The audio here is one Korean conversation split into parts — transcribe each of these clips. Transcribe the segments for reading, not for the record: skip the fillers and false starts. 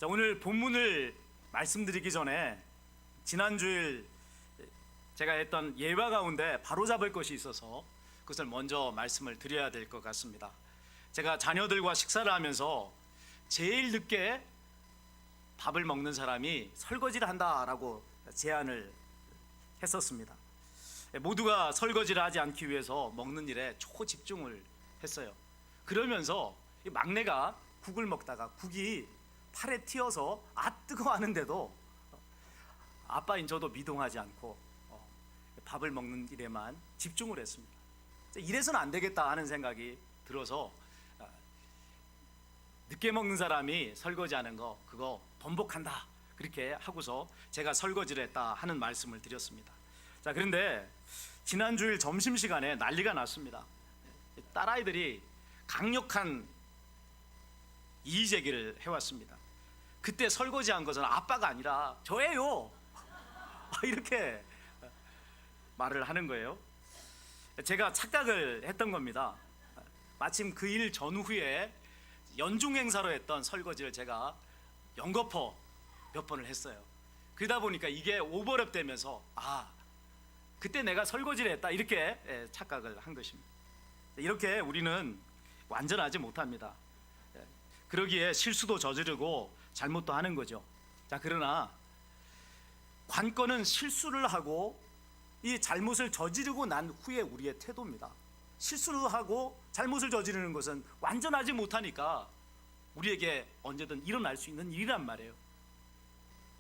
자, 오늘 본문을 말씀드리기 전에 지난주일 제가 했던 예화 가운데 바로잡을 것이 있어서 그것을 먼저 말씀을 드려야 될 것 같습니다. 제가 자녀들과 식사를 하면서 제일 늦게 밥을 먹는 사람이 설거지를 한다라고 제안을 했었습니다. 모두가 설거지를 하지 않기 위해서 먹는 일에 초집중을 했어요. 그러면서 이 막내가 국을 먹다가 국이 팔에 튀어서 뜨거워 하는데도 아빠인 저도 미동하지 않고 밥을 먹는 일에만 집중을 했습니다. 이래서는 안 되겠다 하는 생각이 들어서 늦게 먹는 사람이 설거지하는 거 그거 번복한다 그렇게 하고서 제가 설거지를 했다 하는 말씀을 드렸습니다. 자, 그런데 지난주일 점심시간에 난리가 났습니다. 딸아이들이 강력한 이의제기를 해왔습니다. 그때 설거지한 것은 아빠가 아니라 저예요 이렇게 말을 하는 거예요. 제가 착각을 했던 겁니다. 마침 그 일 전후에 연중 행사로 했던 설거지를 제가 연거푸 몇 번을 했어요. 그러다 보니까 이게 오버랩 되면서 그때 내가 설거지를 했다 이렇게 착각을 한 것입니다. 이렇게 우리는 완전하지 못합니다. 그러기에 실수도 저지르고 잘못도 하는 거죠. 자, 그러나 관건은 실수를 하고 이 잘못을 저지르고 난 후에 우리의 태도입니다. 실수를 하고 잘못을 저지르는 것은 완전하지 못하니까 우리에게 언제든 일어날 수 있는 일이란 말이에요.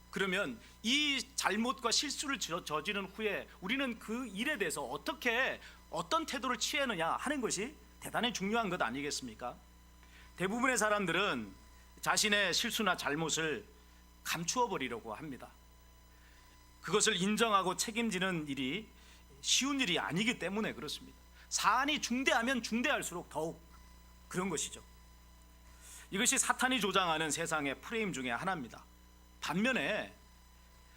그러면 이 잘못과 실수를 저지른 후에 우리는 그 일에 대해서 어떤 태도를 취하느냐 하는 것이 대단히 중요한 것 아니겠습니까? 대부분의 사람들은 자신의 실수나 잘못을 감추어 버리려고 합니다. 그것을 인정하고 책임지는 일이 쉬운 일이 아니기 때문에 그렇습니다. 사안이 중대하면 중대할수록 더욱 그런 것이죠. 이것이 사탄이 조장하는 세상의 프레임 중에 하나입니다. 반면에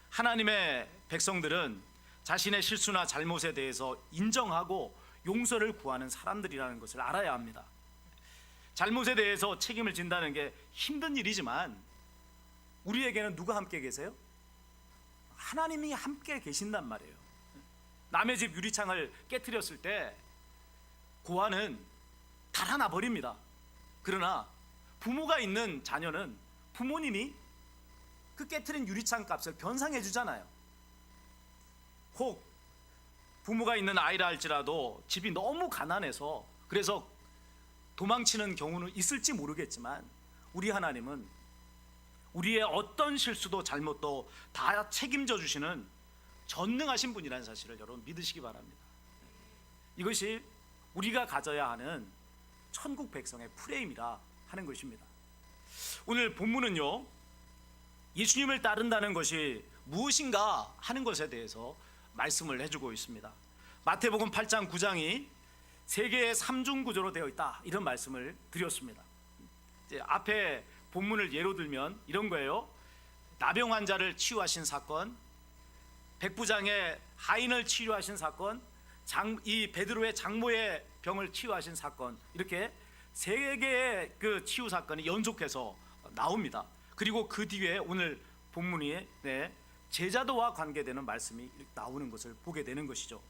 하나님의 백성들은 자신의 실수나 잘못에 대해서 인정하고 용서를 구하는 사람들이라는 것을 알아야 합니다. 잘못에 대해서 책임을 진다는 게 힘든 일이지만 우리에게는 누가 함께 계세요? 하나님이 함께 계신단 말이에요. 남의 집 유리창을 깨트렸을 때 고아는 달아나 버립니다. 그러나 부모가 있는 자녀는 부모님이 그 깨트린 유리창 값을 변상해 주잖아요. 혹 부모가 있는 아이라 할지라도 집이 너무 가난해서 그래서 도망치는 경우는 있을지 모르겠지만 우리 하나님은 우리의 어떤 실수도 잘못도 다 책임져 주시는 전능하신 분이라는 사실을 여러분 믿으시기 바랍니다. 이것이 우리가 가져야 하는 천국 백성의 프레임이라 하는 것입니다. 오늘 본문은요, 예수님을 따른다는 것이 무엇인가 하는 것에 대해서 말씀을 해주고 있습니다. 마태복음 8장 9장이 세계의 삼중구조로 되어 있다 이런 말씀을 드렸습니다. 이제 앞에 본문을 예로 들면 이런 거예요. 나병 환자를 치유하신 사건, 백부장의 하인을 치유하신 사건, 이 베드로의 장모의 병을 치유하신 사건, 이렇게 세 개의 그 치유 사건이 연속해서 나옵니다. 그리고 그 뒤에 오늘 본문에 제자도와 관계되는 말씀이 나오는 것을 보게 되는 것이죠.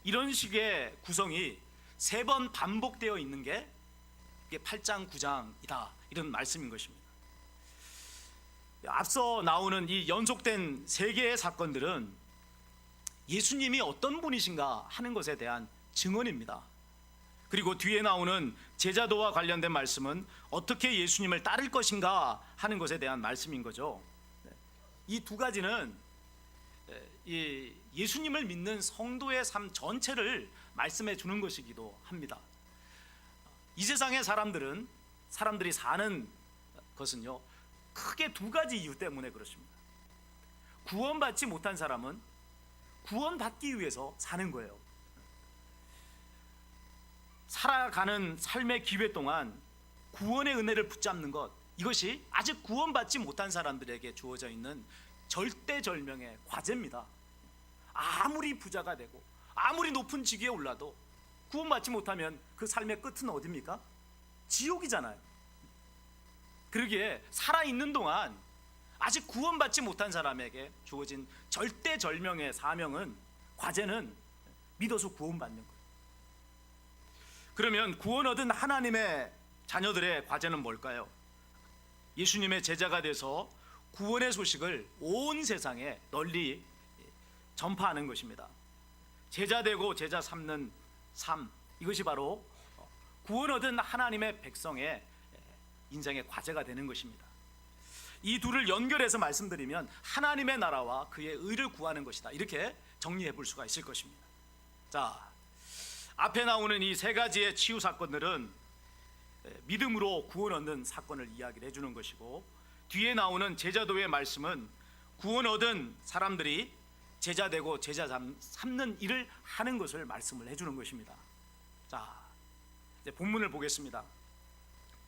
이런 식의 구성이 3번 반복되어 있는 게 이게 8장 9장이다 이런 말씀인 것입니다. 앞서 나오는 이 연속된 3개의 사건들은 예수님이 어떤 분이신가 하는 것에 대한 증언입니다. 그리고 뒤에 나오는 제자도와 관련된 말씀은 어떻게 예수님을 따를 것인가 하는 것에 대한 말씀인 거죠. 이 두 가지는 예수님을 믿는 성도의 삶 전체를 말씀해 주는 것이기도 합니다. 이 세상의 사람들이 사는 것은요, 크게 2가지 이유 때문에 그렇습니다. 구원받지 못한 사람은 구원받기 위해서 사는 거예요. 살아가는 삶의 기회 동안 구원의 은혜를 붙잡는 것, 이것이 아직 구원받지 못한 사람들에게 주어져 있는 절대절명의 과제입니다. 아무리 부자가 되고 아무리 높은 직위에 올라도 구원받지 못하면 그 삶의 끝은 어디입니까? 지옥이잖아요. 그러기에 살아있는 동안 아직 구원받지 못한 사람에게 주어진 절대절명의 사명은, 과제는 믿어서 구원받는 거예요. 그러면 구원 얻은 하나님의 자녀들의 과제는 뭘까요? 예수님의 제자가 돼서 구원의 소식을 온 세상에 널리 전파하는 것입니다. 제자 되고 제자 삼는 삶, 이것이 바로 구원 얻은 하나님의 백성의 인생의 과제가 되는 것입니다. 이 둘을 연결해서 말씀드리면 하나님의 나라와 그의 의를 구하는 것이다, 이렇게 정리해 볼 수가 있을 것입니다. 자, 앞에 나오는 이 세 가지의 치유 사건들은 믿음으로 구원 얻는 사건을 이야기를 해주는 것이고, 뒤에 나오는 제자도의 말씀은 구원 얻은 사람들이 제자 되고 제자 삼는 일을 하는 것을 말씀을 해주는 것입니다. 자, 이제 본문을 보겠습니다.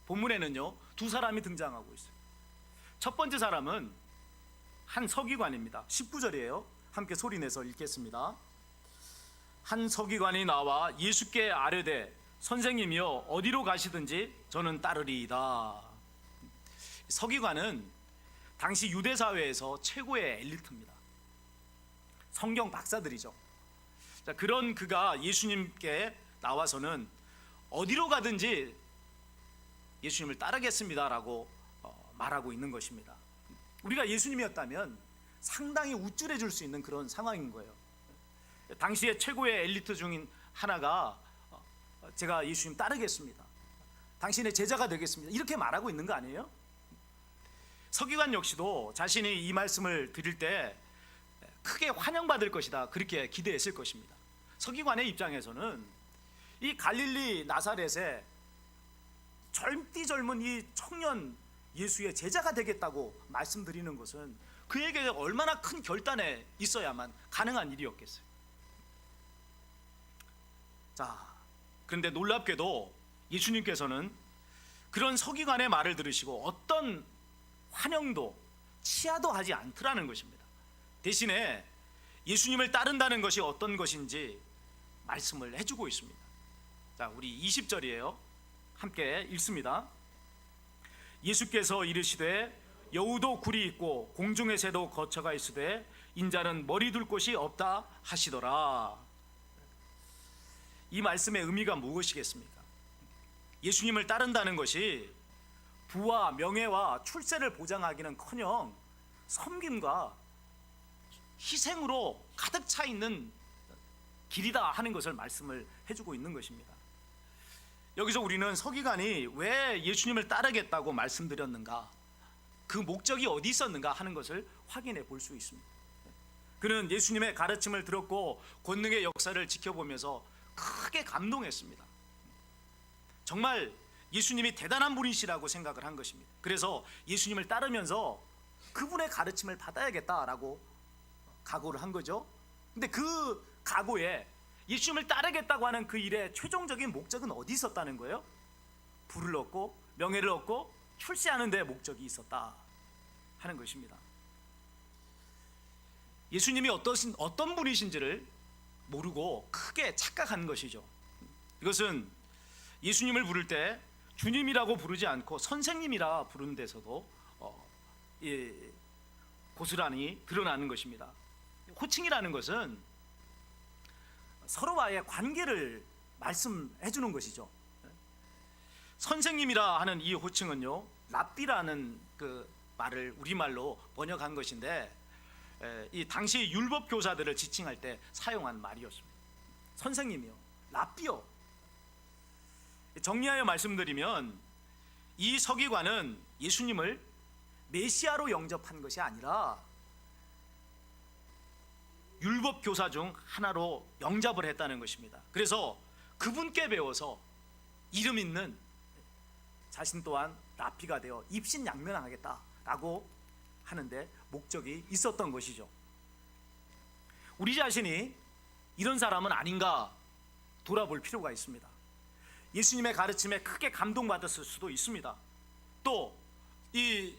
본문에는요, 두 사람이 등장하고 있어요. 첫 번째 사람은 한 서기관입니다. 19절이에요. 함께 소리내서 읽겠습니다. 한 서기관이 나와 예수께 아뢰되 선생님이여 어디로 가시든지 저는 따르리이다. 서기관은 당시 유대 사회에서 최고의 엘리트입니다. 성경 박사들이죠. 자, 그런 그가 예수님께 나와서는 어디로 가든지 예수님을 따르겠습니다라고 말하고 있는 것입니다. 우리가 예수님이었다면 상당히 우쭐해 줄 수 있는 그런 상황인 거예요. 당시의 최고의 엘리트 중인 하나가 제가 예수님 따르겠습니다, 당신의 제자가 되겠습니다, 이렇게 말하고 있는 거 아니에요? 서기관 역시도 자신이 이 말씀을 드릴 때 크게 환영받을 것이다, 그렇게 기대했을 것입니다. 서기관의 입장에서는 이 갈릴리 나사렛에 젊디 젊은 이 청년 예수의 제자가 되겠다고 말씀드리는 것은 그에게 얼마나 큰 결단에 있어야만 가능한 일이었겠어요. 자, 그런데 놀랍게도 예수님께서는 그런 서기관의 말을 들으시고 어떤 환영도 치하도 하지 않더라는 것입니다. 대신에 예수님을 따른다는 것이 어떤 것인지 말씀을 해주고 있습니다. 자, 우리 20절이에요. 함께 읽습니다. 예수께서 이르시되 여우도 굴이 있고 공중의 새도 거처가 있으되 인자는 머리 둘 곳이 없다 하시더라. 이 말씀의 의미가 무엇이겠습니까? 예수님을 따른다는 것이 부와 명예와 출세를 보장하기는커녕 섬김과 희생으로 가득 차 있는 길이다 하는 것을 말씀을 해주고 있는 것입니다. 여기서 우리는 서기관이 왜 예수님을 따르겠다고 말씀드렸는가, 그 목적이 어디 있었는가 하는 것을 확인해 볼 수 있습니다. 그는 예수님의 가르침을 들었고 권능의 역사를 지켜보면서 크게 감동했습니다. 정말 예수님이 대단한 분이시라고 생각을 한 것입니다. 그래서 예수님을 따르면서 그분의 가르침을 받아야겠다라고 각오를 한 거죠. 근데 그 각오에 예수님을 따르겠다고 하는 그 일의 최종적인 목적은 어디 있었다는 거예요? 부를 얻고 명예를 얻고 출세하는 데 목적이 있었다 하는 것입니다. 예수님이 어떤 분이신지를 모르고 크게 착각한 것이죠. 이것은 예수님을 부를 때 주님이라고 부르지 않고 선생님이라 부르는 데서도 고스란히 드러나는 것입니다. 호칭이라는 것은 서로와의 관계를 말씀해 주는 것이죠. 선생님이라 하는 이 호칭은요, 랍비라는 그 말을 우리말로 번역한 것인데, 이 당시 율법 교사들을 지칭할 때 사용한 말이었습니다. 선생님이요, 랍비요. 정리하여 말씀드리면 이 서기관은 예수님을 메시아로 영접한 것이 아니라 율법 교사 중 하나로 영접을 했다는 것입니다. 그래서 그분께 배워서 이름 있는 자신 또한 랍비가 되어 입신양면하겠다라고 하는데 목적이 있었던 것이죠. 우리 자신이 이런 사람은 아닌가 돌아볼 필요가 있습니다. 예수님의 가르침에 크게 감동받았을 수도 있습니다. 또 이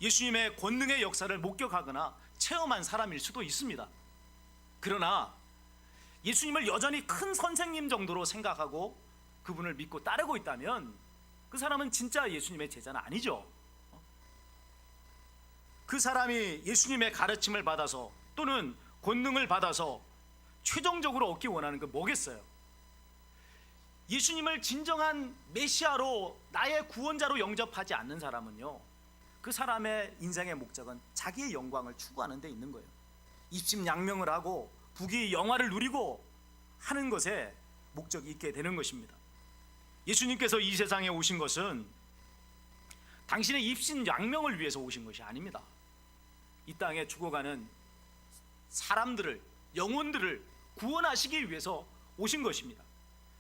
예수님의 권능의 역사를 목격하거나 체험한 사람일 수도 있습니다. 그러나 예수님을 여전히 큰 선생님 정도로 생각하고 그분을 믿고 따르고 있다면 그 사람은 진짜 예수님의 제자는 아니죠. 그 사람이 예수님의 가르침을 받아서 또는 권능을 받아서 최종적으로 얻기 원하는 게 뭐겠어요? 예수님을 진정한 메시아로, 나의 구원자로 영접하지 않는 사람은요, 그 사람의 인생의 목적은 자기의 영광을 추구하는 데 있는 거예요. 입심양명을 하고 부귀 영화를 누리고 하는 것에 목적이 있게 되는 것입니다. 예수님께서 이 세상에 오신 것은 당신의 입심양명을 위해서 오신 것이 아닙니다. 이 땅에 죽어가는 사람들을, 영혼들을 구원하시기 위해서 오신 것입니다.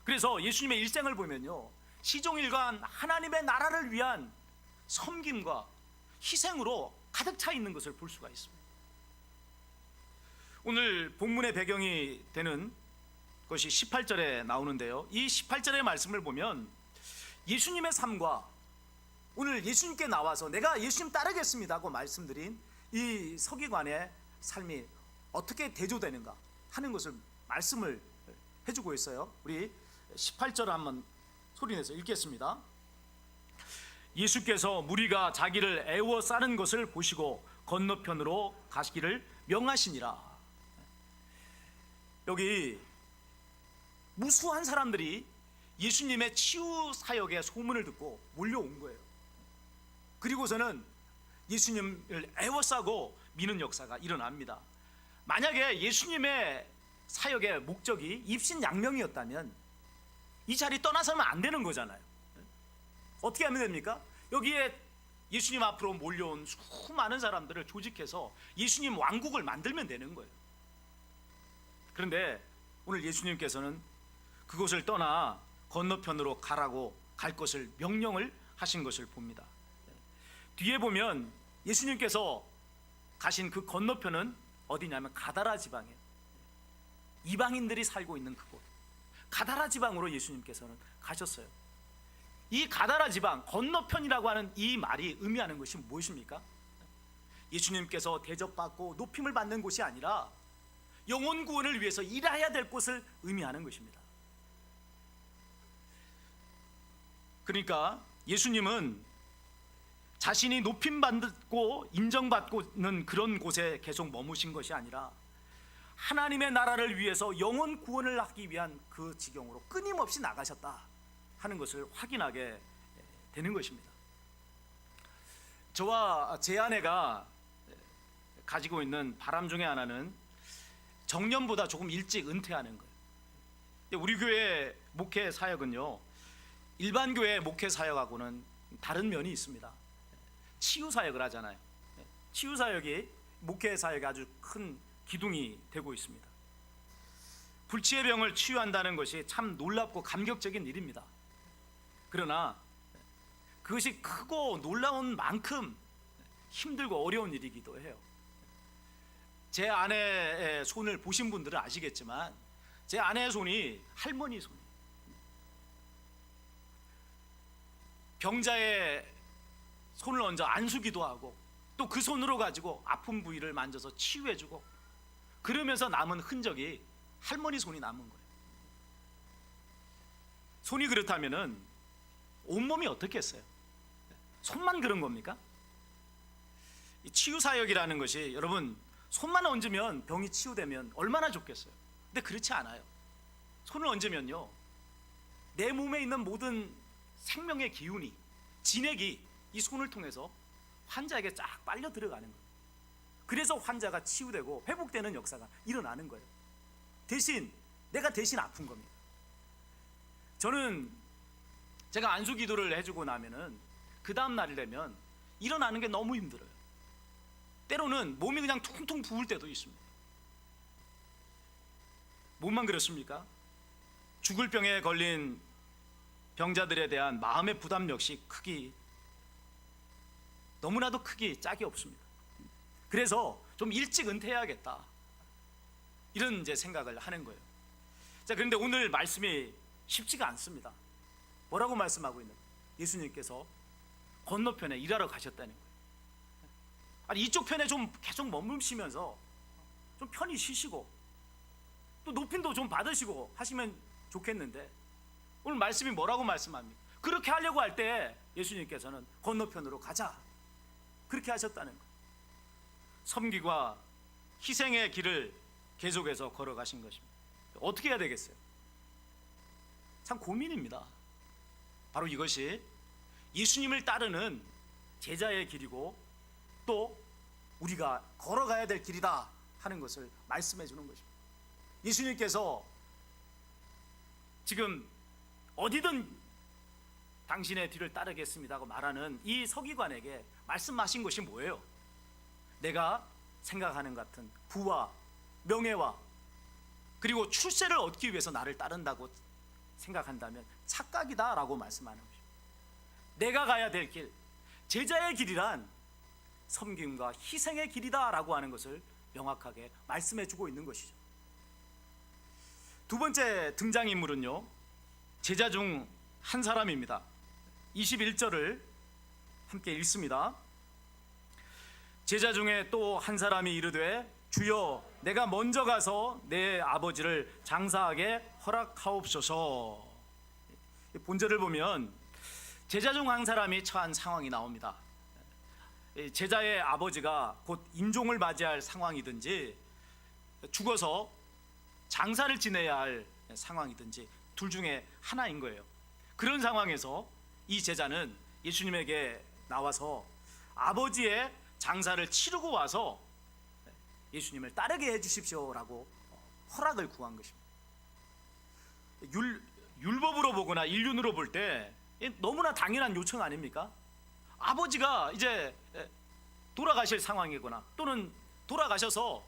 그래서 예수님의 일생을 보면요, 시종일관 하나님의 나라를 위한 섬김과 희생으로 가득 차 있는 것을 볼 수가 있습니다. 오늘 본문의 배경이 되는 것이 18절에 나오는데요, 이 18절의 말씀을 보면 예수님의 삶과 오늘 예수님께 나와서 내가 예수님 따르겠습니다 하고 말씀드린 이 서기관의 삶이 어떻게 대조되는가 하는 것을 말씀을 해주고 있어요. 우리 18절 한번 소리내서 읽겠습니다. 예수께서 무리가 자기를 애워싸는 것을 보시고 건너편으로 가시기를 명하시니라. 여기 무수한 사람들이 예수님의 치유 사역의 소문을 듣고 몰려온 거예요. 그리고서는 예수님을 애워싸고 미는 역사가 일어납니다. 만약에 예수님의 사역의 목적이 입신양명이었다면 이 자리 떠나서는 안 되는 거잖아요. 어떻게 하면 됩니까? 여기에 예수님 앞으로 몰려온 수많은 사람들을 조직해서 예수님 왕국을 만들면 되는 거예요. 그런데 오늘 예수님께서는 그곳을 떠나 건너편으로 가라고 갈 것을 명령을 하신 것을 봅니다. 뒤에 보면 예수님께서 가신 그 건너편은 어디냐면 가다라 지방이에요. 이방인들이 살고 있는 그곳, 가다라 지방으로 예수님께서는 가셨어요. 이 가다라 지방, 건너편이라고 하는 이 말이 의미하는 것이 무엇입니까? 예수님께서 대접받고 높임을 받는 곳이 아니라 영혼 구원을 위해서 일해야 될 곳을 의미하는 것입니다. 그러니까 예수님은 자신이 높임받고 인정받고는 그런 곳에 계속 머무신 것이 아니라 하나님의 나라를 위해서 영혼 구원을 하기 위한 그 지경으로 끊임없이 나가셨다 하는 것을 확인하게 되는 것입니다. 저와 제 아내가 가지고 있는 바람 중에 하나는 정년보다 조금 일찍 은퇴하는 거예요. 우리 교회 목회 사역은요, 일반 교회 목회 사역하고는 다른 면이 있습니다. 치유 사역을 하잖아요. 치유 사역이 목회 사역에 아주 큰 기둥이 되고 있습니다. 불치의 병을 치유한다는 것이 참 놀랍고 감격적인 일입니다. 그러나 그것이 크고 놀라운 만큼 힘들고 어려운 일이기도 해요. 제 아내의 손을 보신 분들은 아시겠지만 제 아내의 손이 할머니 손이에요. 병자의 손을 얹어 안수기도 하고 또 그 손으로 가지고 아픈 부위를 만져서 치유해주고 그러면서 남은 흔적이 할머니 손이 남은 거예요. 손이 그렇다면은 온몸이 어떻겠어요? 손만 그런 겁니까? 이 치유 사역이라는 것이 여러분 손만 얹으면 병이 치유되면 얼마나 좋겠어요. 근데 그렇지 않아요. 손을 얹으면요, 내 몸에 있는 모든 생명의 기운이, 진액이 이 손을 통해서 환자에게 쫙 빨려 들어가는 거예요. 그래서 환자가 치유되고 회복되는 역사가 일어나는 거예요. 대신 내가 대신 아픈 겁니다. 저는 제가 안수 기도를 해주고 나면은 그 다음 날이 되면 일어나는 게 너무 힘들어요. 때로는 몸이 그냥 퉁퉁 부을 때도 있습니다. 몸만 그렇습니까? 죽을 병에 걸린 병자들에 대한 마음의 부담 역시 너무나도 크기 짝이 없습니다. 그래서 좀 일찍 은퇴해야겠다, 이런 이제 생각을 하는 거예요. 자, 그런데 오늘 말씀이 쉽지가 않습니다. 뭐라고 말씀하고 있는 거예요? 예수님께서 건너편에 일하러 가셨다는 거예요. 아니, 이쪽 편에 좀 계속 머무시면서 좀 편히 쉬시고 또 높임도 좀 받으시고 하시면 좋겠는데 오늘 말씀이 뭐라고 말씀합니까? 그렇게 하려고 할 때 예수님께서는 건너편으로 가자, 그렇게 하셨다는 거예요. 섬기과 희생의 길을 계속해서 걸어가신 것입니다. 어떻게 해야 되겠어요? 참 고민입니다. 바로 이것이 예수님을 따르는 제자의 길이고 또 우리가 걸어가야 될 길이다 하는 것을 말씀해 주는 것입니다. 예수님께서 지금 어디든 당신의 뒤를 따르겠습니다 하고 말하는 이 서기관에게 말씀하신 것이 뭐예요? 내가 생각하는 같은 부와 명예와 그리고 출세를 얻기 위해서 나를 따른다고 생각한다면 착각이다 라고 말씀하는 것입니다. 내가 가야 될 길, 제자의 길이란 섬김과 희생의 길이다 라고 하는 것을 명확하게 말씀해 주고 있는 것이죠. 두 번째 등장인물은요, 제자 중 한 사람입니다. 21절을 함께 읽습니다. 제자 중에 또 한 사람이 이르되 주여 내가 먼저 가서 내 아버지를 장사하게 허락하옵소서. 본절을 보면 제자 중 한 사람이 처한 상황이 나옵니다. 제자의 아버지가 곧 임종을 맞이할 상황이든지 죽어서 장사를 지내야 할 상황이든지 둘 중에 하나인 거예요. 그런 상황에서 이 제자는 예수님에게 나와서 아버지의 장사를 치르고 와서 예수님을 따르게 해주십시오라고 허락을 구한 것입니다. 율법으로 보거나 인륜으로 볼 때 너무나 당연한 요청 아닙니까? 아버지가 이제 돌아가실 상황이거나 또는 돌아가셔서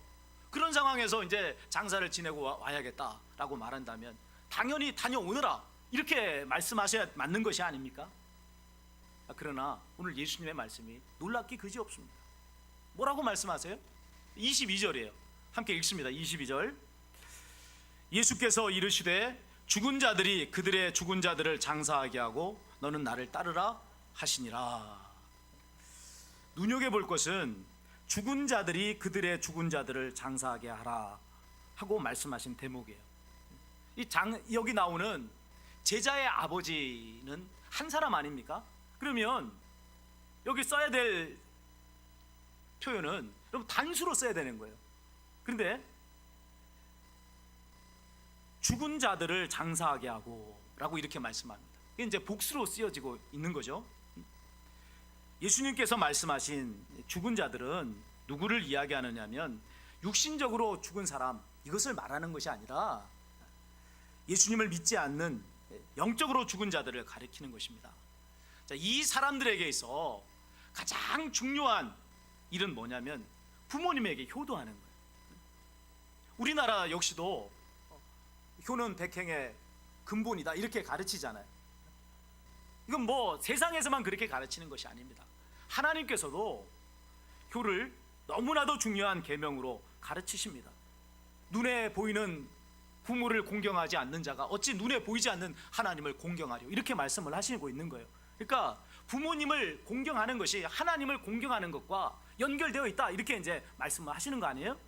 그런 상황에서 이제 장사를 지내고 와야겠다라고 말한다면 당연히 다녀오느라 이렇게 말씀하셔야 맞는 것이 아닙니까? 그러나 오늘 예수님의 말씀이 놀랍기 그지없습니다. 뭐라고 말씀하세요? 22절이에요. 함께 읽습니다. 22절. 예수께서 이르시되 죽은 자들이 그들의 죽은 자들을 장사하게 하고 너는 나를 따르라 하시니라. 눈여겨볼 것은 죽은 자들이 그들의 죽은 자들을 장사하게 하라 하고 말씀하신 대목이에요. 여기 나오는 제자의 아버지는 한 사람 아닙니까? 그러면 여기 써야 될 표현은 여러분 단수로 써야 되는 거예요. 그런데 죽은 자들을 장사하게 하고 라고 이렇게 말씀합니다. 이게 이제 복수로 쓰여지고 있는 거죠. 예수님께서 말씀하신 죽은 자들은 누구를 이야기하느냐면 육신적으로 죽은 사람, 이것을 말하는 것이 아니라 예수님을 믿지 않는 영적으로 죽은 자들을 가리키는 것입니다. 자, 이 사람들에게 있어 가장 중요한 일은 뭐냐면 부모님에게 효도하는 거예요. 우리나라 역시도 효는 백행의 근본이다 이렇게 가르치잖아요. 이건 뭐 세상에서만 그렇게 가르치는 것이 아닙니다. 하나님께서도 효를 너무나도 중요한 계명으로 가르치십니다. 눈에 보이는 부모를 공경하지 않는 자가 어찌 눈에 보이지 않는 하나님을 공경하려, 이렇게 말씀을 하시고 있는 거예요. 그러니까 부모님을 공경하는 것이 하나님을 공경하는 것과 연결되어 있다, 이렇게 이제 말씀을 하시는 거 아니에요?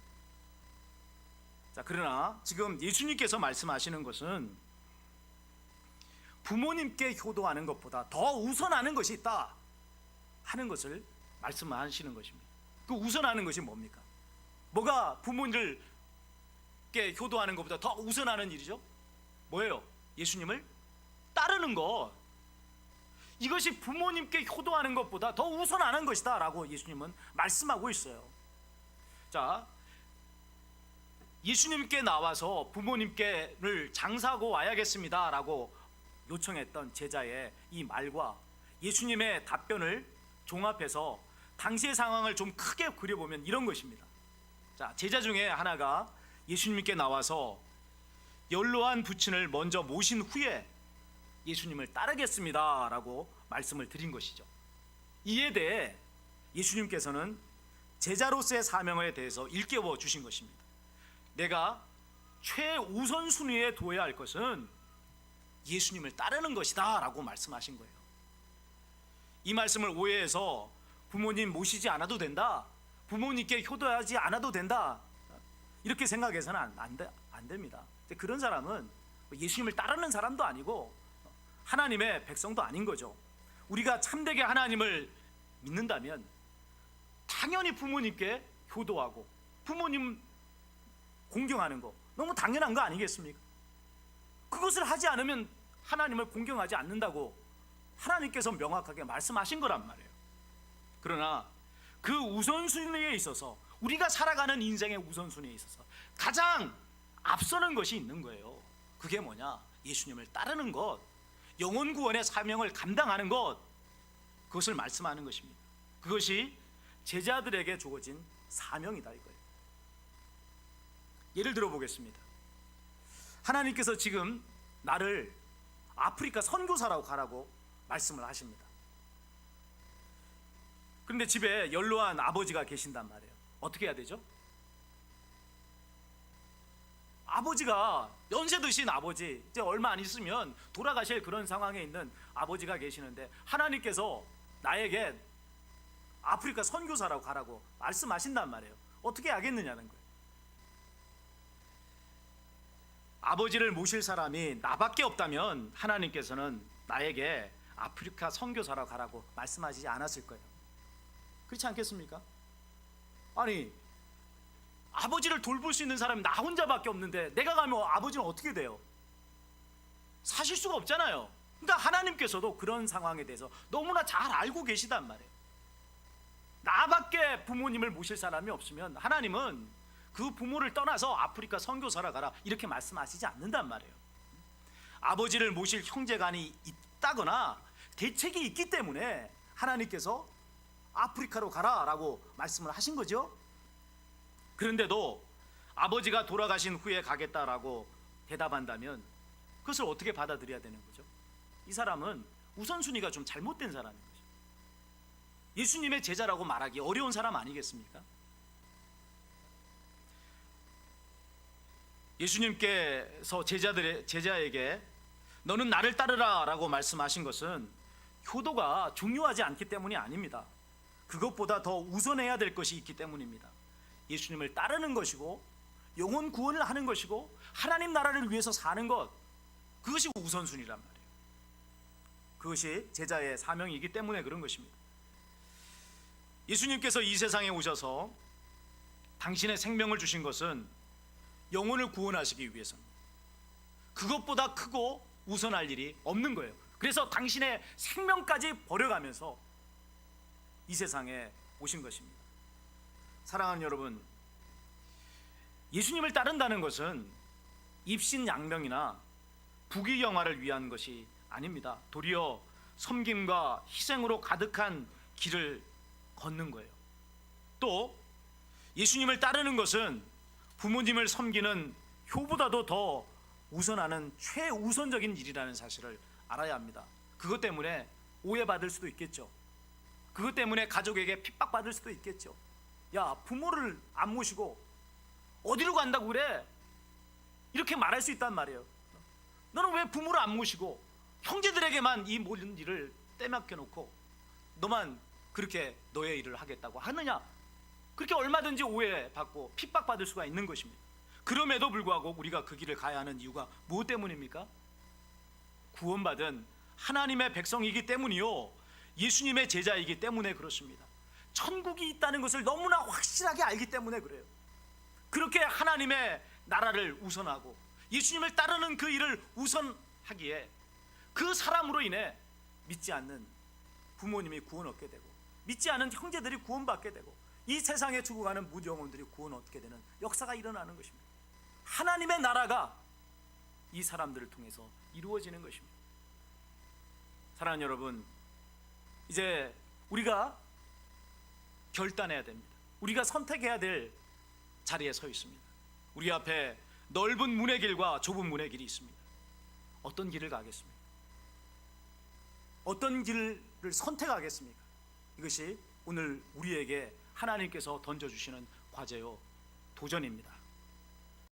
자, 그러나 지금 예수님께서 말씀하시는 것은 부모님께 효도하는 것보다 더 우선하는 것이 있다 하는 것을 말씀하시는 것입니다. 그 우선하는 것이 뭡니까? 뭐가 부모님께 효도하는 것보다 더 우선하는 일이죠? 뭐예요? 예수님을 따르는 것. 이것이 부모님께 효도하는 것보다 더 우선하는 것이다 라고 예수님은 말씀하고 있어요. 자, 예수님께 나와서 부모님께를 장사하고 와야겠습니다 라고 요청했던 제자의 이 말과 예수님의 답변을 종합해서 당시의 상황을 좀 크게 그려보면 이런 것입니다. 자, 제자 중에 하나가 예수님께 나와서 연로한 부친을 먼저 모신 후에 예수님을 따르겠습니다 라고 말씀을 드린 것이죠. 이에 대해 예수님께서는 제자로서의 사명에 대해서 일깨워 주신 것입니다. 내가 최우선순위에 둬야 할 것은 예수님을 따르는 것이다 라고 말씀하신 거예요. 이 말씀을 오해해서 부모님 모시지 않아도 된다, 부모님께 효도하지 않아도 된다, 이렇게 생각해서는 안 됩니다. 그런 사람은 예수님을 따르는 사람도 아니고 하나님의 백성도 아닌 거죠. 우리가 참되게 하나님을 믿는다면 당연히 부모님께 효도하고 부모님 공경하는 거 너무 당연한 거 아니겠습니까? 그것을 하지 않으면 하나님을 공경하지 않는다고 하나님께서 명확하게 말씀하신 거란 말이에요. 그러나 그 우선순위에 있어서, 우리가 살아가는 인생의 우선순위에 있어서 가장 앞서는 것이 있는 거예요. 그게 뭐냐? 예수님을 따르는 것, 영혼 구원의 사명을 감당하는 것, 그것을 말씀하는 것입니다. 그것이 제자들에게 주어진 사명이다 이거예요. 예를 들어 보겠습니다. 하나님께서 지금 나를 아프리카 선교사라고 가라고 말씀을 하십니다. 그런데 집에 연로한 아버지가 계신단 말이에요. 어떻게 해야 되죠? 아버지가, 연세 드신 아버지, 이제 얼마 안 있으면 돌아가실 그런 상황에 있는 아버지가 계시는데 하나님께서 나에게 아프리카 선교사라고 가라고 말씀하신단 말이에요. 어떻게 하겠느냐는 거예요. 아버지를 모실 사람이 나밖에 없다면 하나님께서는 나에게 아프리카 선교사라고 가라고 말씀하시지 않았을 거예요. 그렇지 않겠습니까? 아니, 아버지를 돌볼 수 있는 사람이 나 혼자밖에 없는데 내가 가면 아버지는 어떻게 돼요? 사실 수가 없잖아요. 그러니까 하나님께서도 그런 상황에 대해서 너무나 잘 알고 계시단 말이에요. 나밖에 부모님을 모실 사람이 없으면 하나님은 그 부모를 떠나서 아프리카 선교사라 가라 이렇게 말씀하시지 않는단 말이에요. 아버지를 모실 형제간이 있다거나 대책이 있기 때문에 하나님께서 아프리카로 가라라고 말씀을 하신 거죠. 그런데도 아버지가 돌아가신 후에 가겠다라고 대답한다면 그것을 어떻게 받아들여야 되는 거죠? 이 사람은 우선순위가 좀 잘못된 사람인 거죠. 예수님의 제자라고 말하기 어려운 사람 아니겠습니까? 예수님께서 제자에게 너는 나를 따르라 라고 말씀하신 것은 효도가 중요하지 않기 때문이 아닙니다. 그것보다 더 우선해야 될 것이 있기 때문입니다. 예수님을 따르는 것이고 영혼 구원을 하는 것이고 하나님 나라를 위해서 사는 것, 그것이 우선순위란 말이에요. 그것이 제자의 사명이기 때문에 그런 것입니다. 예수님께서 이 세상에 오셔서 당신의 생명을 주신 것은 영혼을 구원하시기 위해서입니다. 그것보다 크고 우선할 일이 없는 거예요. 그래서 당신의 생명까지 버려가면서 이 세상에 오신 것입니다. 사랑하는 여러분, 예수님을 따른다는 것은 입신양명이나 부귀영화를 위한 것이 아닙니다. 도리어 섬김과 희생으로 가득한 길을 걷는 거예요. 또 예수님을 따르는 것은 부모님을 섬기는 효보다도 더 우선하는 최우선적인 일이라는 사실을 알아야 합니다. 그것 때문에 오해받을 수도 있겠죠. 그것 때문에 가족에게 핍박받을 수도 있겠죠. 야, 부모를 안 모시고 어디로 간다고 그래? 이렇게 말할 수 있단 말이에요. 너는 왜 부모를 안 모시고 형제들에게만 이 모든 일을 떼맡겨 놓고 너만 그렇게 너의 일을 하겠다고 하느냐? 그렇게 얼마든지 오해받고 핍박받을 수가 있는 것입니다. 그럼에도 불구하고 우리가 그 길을 가야 하는 이유가 무엇 때문입니까? 구원받은 하나님의 백성이기 때문이요, 예수님의 제자이기 때문에 그렇습니다. 천국이 있다는 것을 너무나 확실하게 알기 때문에 그래요. 그렇게 하나님의 나라를 우선하고 예수님을 따르는 그 일을 우선하기에 그 사람으로 인해 믿지 않는 부모님이 구원 얻게 되고 믿지 않은 형제들이 구원받게 되고 이 세상에 죽어가는 무정원들이 구원 얻게 되는 역사가 일어나는 것입니다. 하나님의 나라가 이 사람들을 통해서 이루어지는 것입니다. 사랑하는 여러분, 이제 우리가 결단해야 됩니다. 우리가 선택해야 될 자리에 서 있습니다. 우리 앞에 넓은 문의 길과 좁은 문의 길이 있습니다. 어떤 길을 가겠습니까? 어떤 길을 선택하겠습니까? 이것이 오늘 우리에게 하나님께서 던져주시는 과제요, 도전입니다.